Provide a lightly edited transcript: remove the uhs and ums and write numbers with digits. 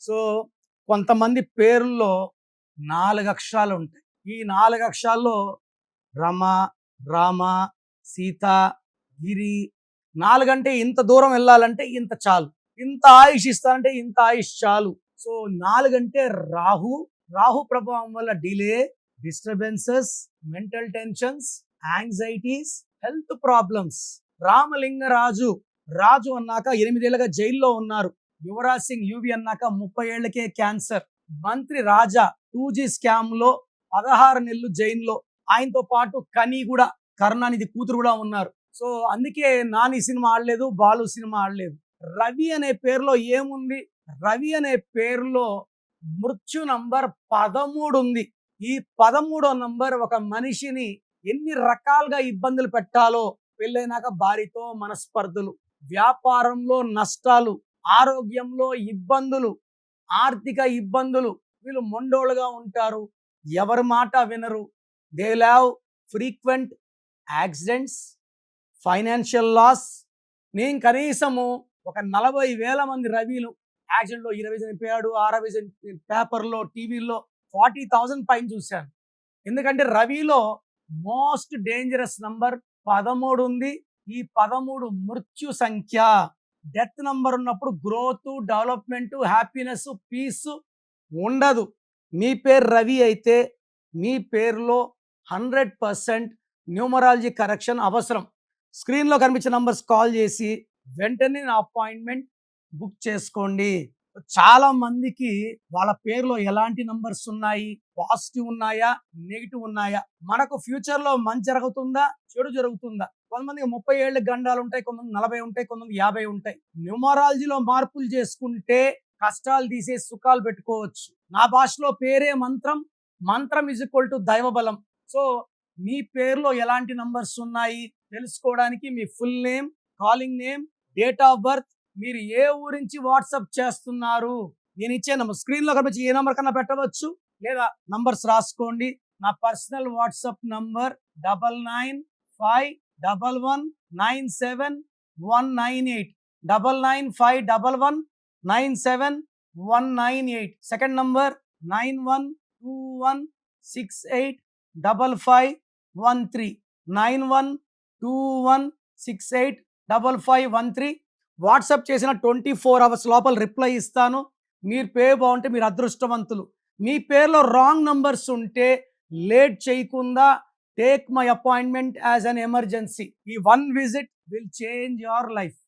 So కొంతమంది పేర్లలో 4 అక్షరాలు ఉంటాయి. ఈ 4 అక్షరాల్లో రమ, రామ, సీత, గిరి 4 అంటే ఇంత దూరం వెళ్ళాలంటే ఇంత చాలు. ఇంత ఆయుష్ ఇస్తానంటే ఇంత ఆయుష్ చాలు. సో 4 అంటే రాహు. రాహు ప్రభావం వల్ల delay, disturbances, mental tensions, anxieties, health problems. Ramalingaraju Raju అన్నాక 8 ఏళ్ళగా జైల్లో ఉన్నారు. యువరాజ్ సింగ్ యూవి అన్నాక 30 ఏళ్లకే క్యాన్సర్. మంత్రి రాజా 2G స్కామ్ లో 16 నెలలు జైల్లో. ఆయనతో పాటు కని కూడా, కరుణానిధి కూతురు కూడా ఉన్నారు. సో అందుకే నాని సినిమా ఆడలేదు, బాలు సినిమా ఆడలేదు. రవి అనే పేరులో ఏముంది? రవి అనే పేరులో మృత్యు నంబర్ 13 ఉంది. ఈ 13వ నంబర్ ఒక మనిషిని ఎన్ని రకాలుగా ఇబ్బందులు పెట్టాలో, పెళ్ళైనాక భార్యతో మనస్పర్ధలు, వ్యాపారంలో నష్టాలు, ఆరోగ్యంలో ఇబ్బందులు, ఆర్థిక ఇబ్బందులు. వీళ్ళు మొండోళ్ళుగా ఉంటారు, ఎవరి మాట వినరు. They have frequent accidents, financial loss. నేను కనీసము ఒక 40,000 మంది రవిలు యాక్సిడెంట్లో 20 చనిపోయాడు, 60 పేపర్లో, టీవీలో 40,000 పైన చూశాను. ఎందుకంటే రవిలో మోస్ట్ డేంజరస్ నంబర్ 13 ఉంది. ఈ 13 మృత్యు సంఖ్య. డెత్ నంబర్ ఉన్నప్పుడు గ్రోత్, డెవలప్మెంట్, హ్యాపీనెస్, పీస్ ఉండదు. మీ పేరు రవి అయితే మీ పేరులో 100% న్యూమరాలజీ కరెక్షన్ అవసరం. స్క్రీన్లో కనిపించే నంబర్స్ కాల్ చేసి వెంటనే నా అపాయింట్మెంట్ బుక్ చేసుకోండి. చాలా మందికి వాళ్ళ పేరులో ఎలాంటి నంబర్స్ ఉన్నాయి, పాజిటివ్ ఉన్నాయా, నెగిటివ్ ఉన్నాయా, మనకు ఫ్యూచర్ లో మంచి జరుగుతుందా, చెడు జరుగుతుందా. కొంతమందికి 30 ఏళ్ళ గండాలు ఉంటాయి, కొంతమంది 40 ఉంటాయి, కొంతమంది 50 ఉంటాయి. న్యూమరాలజీలో మార్పులు చేసుకుంటే కష్టాలు తీసే సుఖాలు పెట్టుకోవచ్చు. నా భాషలో పేరే మంత్రం, మంత్రం ఈజ్ ఈక్వల్ టు దైవబలం. సో మీ పేరులో ఎలాంటి నంబర్స్ ఉన్నాయి తెలుసుకోవడానికి మీ full name, calling name, date of birth, మీరు ఏ ఊరించి వాట్సాప్ చేస్తున్నారు, నేను ఇచ్చే నంబర్ స్క్రీన్ లో కనిపించి ఏ నంబర్ కన్నా పెట్టవచ్చు, లేదా నంబర్స్ రాసుకోండి. నా personal WhatsApp number 9951197198, 9951197198. Second number 9121685513, 9121685513. WhatsApp చేసిన 24 అవర్స్ లోపల రిప్లై ఇస్తాను. మీరు పేరు బాగుంటే మీరు అదృష్టవంతులు. మీ పేరులో రాంగ్ నంబర్స్ ఉంటే లేట్ చేయకుండా take my appointment as an emergency. ఈ 1 visit will change your life.